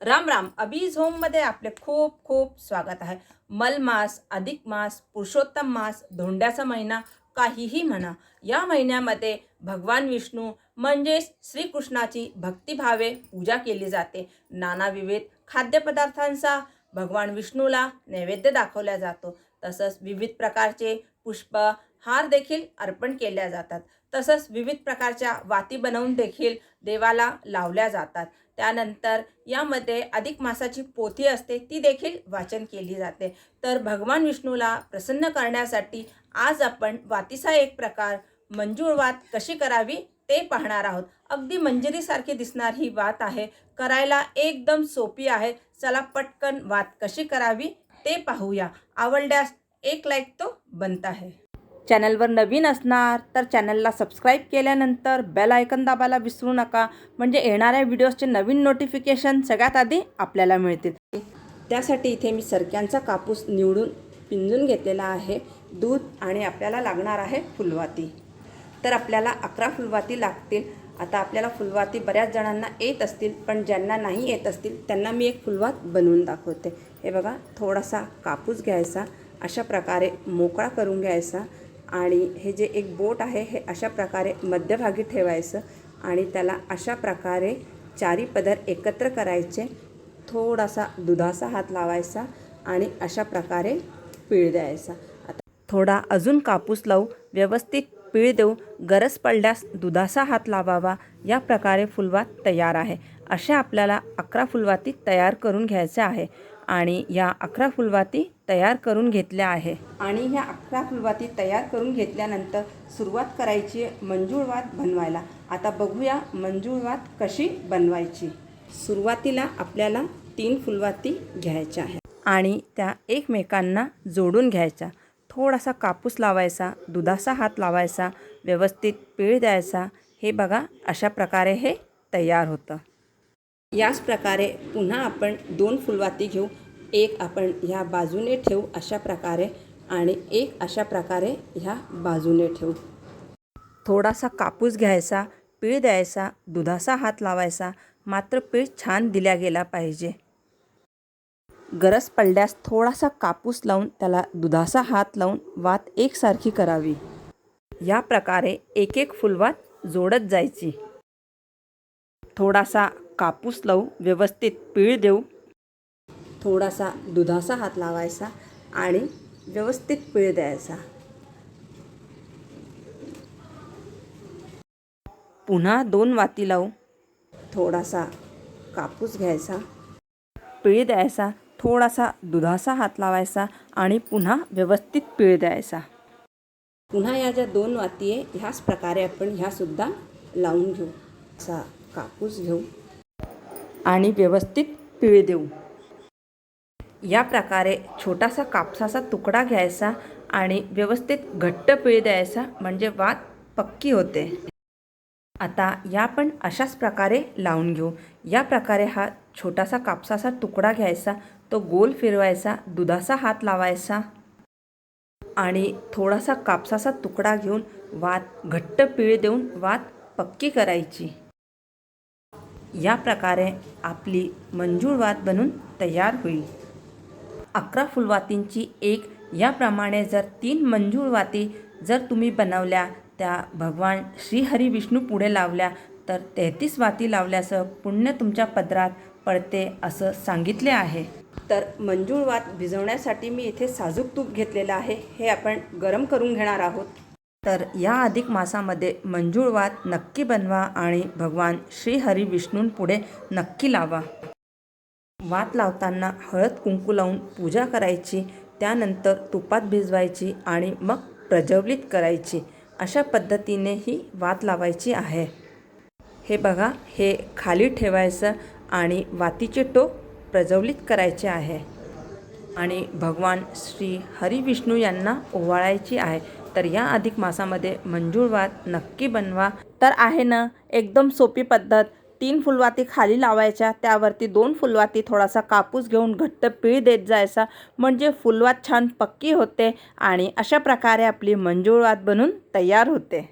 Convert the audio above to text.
राम राम. अबीज होममध्ये आपले खूप खूप स्वागत आहे. मलमास, अधिक मास, पुरुषोत्तम मास, धोंड्याचा महिना काहीही म्हणा, या महिन्यामध्ये भगवान विष्णू म्हणजेच श्रीकृष्णाची भक्तिभावे पूजा केली जाते. नाना विविध खाद्यपदार्थांचा भगवान विष्णूला नैवेद्य दाखवला जातो. तसंच विविध प्रकारचे पुष्प, हार देखील अर्पण केल्या जातात. तसंच विविध प्रकारच्या वाती बनवून देखील देवाला लावल्या जातात. त्यानंतर यामध्ये अधिक मासाची पोथी असते, ती देखील वाचन केली जाते. तर भगवान विष्णूला प्रसन्न करण्यासाठी आज आपण वातीचा एक प्रकार मंजूळ वात कशी करावी ते पाहणार आहोत. अगदी मंजिरीसारखी दिसणार ही वात आहे, करायला एकदम सोपी आहे. चला पटकन वात कशी करावी ते पाहूया. आवडल्यास एक लाईक तो बनता है. चॅनलवर नवीन असणार तर चॅनलला सबस्क्राईब केल्यानंतर बेल आयकन दाबायला विसरू नका, म्हणजे येणाऱ्या व्हिडिओजचे नवीन नोटिफिकेशन सगळ्यात आधी आपल्याला मिळतील. त्यासाठी इथे मी सरक्यांचा कापूस निवडून पिंजून घेतलेला आहे. दूध आणि आपल्याला लागणार आहे फुलवाती. तर आपल्याला 11 फुलवाती लागतील. आता आपल्याला फुलवाती बऱ्याच जणांना येत असतील, पण ज्यांना नाही येत असतील त्यांना मी एक फुलवात बनवून दाखवते. हे बघा, थोडासा कापूस घ्यायचा, अशा प्रकारे मोकळा करून घ्यायचा आणि हे जे एक बोट आहे हे अशा प्रकारे मध्यभागी ठेवायचं आणि त्याला अशा प्रकारे चारी पदर एकत्र करायचे. थोडासा दुधाचा हात लावायचा आणि अशा प्रकारे पीळ द्यायचा. आता थोडा अजून कापूस लावू, व्यवस्थित पीळ देऊ, गरज पडल्यास दुधाचा हात लावावा. या प्रकारे फुलवात तयार आहे. अशा आपल्याला 11 फुलवाती तयार करून घ्यायच्या आहे आणि या 11 फुलवाती तयार करून घेतल्या आहे. आणि ह्या 11 फुलवाती तयार करून घेतल्यानंतर सुरुवात करायची मंजूळ वात बनवायला. आता बघूया मंजूळ वात कशी बनवायची. सुरुवातीला आपल्याला 3 फुलवाती घ्यायच्या आहेत आणि त्या एकमेकांना जोडून घ्यायच्या. थोडासा कापूस लावायचा, दुधाचा हात लावायचा, व्यवस्थित पीळ द्यायचा. हे बघा, अशा प्रकारे हे तयार होतं. याच प्रकारे पुन्हा आपण 2 फुलवाती घेऊ. एक आपण ह्या बाजूने ठेवू अशा प्रकारे आणि एक अशा प्रकारे ह्या बाजूने ठेवू. थोडासा कापूस घ्यायचा, पीळ द्यायचा, दुधाचा हात लावायचा. मात्र पीळ छान दिल्या गेला पाहिजे. गरज पडल्यास थोडासा कापूस लावून त्याला दुधाचा हात लावून वात एकसारखी करावी. या प्रकारे एक एक फुलवात जोडत जायची. थोडासा कापूस लावू, व्यवस्थित पीळ देऊ, थोडासा दुधाचा हात लावायचा आणि व्यवस्थित पीळ द्यायचा. पुन्हा 2 वाती लावू, थोडासा कापूस घ्यायचा, पीळ द्यायचा, थोडासा दुधाचा हात लावायचा आणि पुन्हा व्यवस्थित पीळ द्यायचा. पुन्हा या ज्या 2 वाती आहे ह्याच प्रकारे आपण ह्यासुद्धा लावून घेऊ. असा कापूस घेऊ आणि व्यवस्थित पीळ देऊ. या प्रकारे छोटासा कापसाचा तुकडा घ्यायचा आणि व्यवस्थित घट्ट पीळ द्यायचा, म्हणजे वात पक्की होते. आता या पण अशाच प्रकारे लावून घेऊ. या प्रकारे हा छोटासा कापसाचा तुकडा घ्यायचा, तो गोल फिरवायचा, दुधाचा हात लावायचा आणि थोडासा कापसाचा तुकडा घेऊन वात घट्ट पीळ देऊन वात पक्की करायची. या प्रकारे आपली मंजूळ वात बनून तयार होईल. 11 फुलवातींची एक याप्रमाणे जर 3 मंजूळ वाती जर तुम्ही बनवल्या, त्या भगवान श्रीहरी विष्णू पुढे लावल्या तर 33 वाती लावल्याचं पुण्य तुमच्या पदरात पडते असं सांगितले आहे. तर मंजूळ वात भिजवण्यासाठी मी इथे साजूक तूप घेतलेलं आहे. हे आपण गरम करून घेणार आहोत. तर या अधिक मासामध्ये मंजूळ वात नक्की बनवा आणि भगवान श्रीहरी विष्णूंपुढे नक्की लावा. वात लावताना हळद कुंकू लावून पूजा करायची, त्यानंतर तुपात भिजवायची आणि मग प्रज्वलित करायची. अशा पद्धतीने ही वात लावायची आहे. हे बघा, हे खाली ठेवायचं आणि वातीचे टोक प्रज्वलित करायचे आहे आणि भगवान श्री हरी विष्णू यांना ओवाळायची आहे. तर या अधिक मासामध्ये मंजूळ वात नक्की बनवा. तर आहे ना, एकदम सोपी पद्धत. 3 फुलवाती खाली लावायच्या, त्यावरती 2 फुलवाती थोडासा कापूस घेऊन घट्ट पीळ देत जायचा, म्हणजे फुलवात छान पक्की होते आणि अशा प्रकारे आपली मंजूळ वात बनून तयार होते.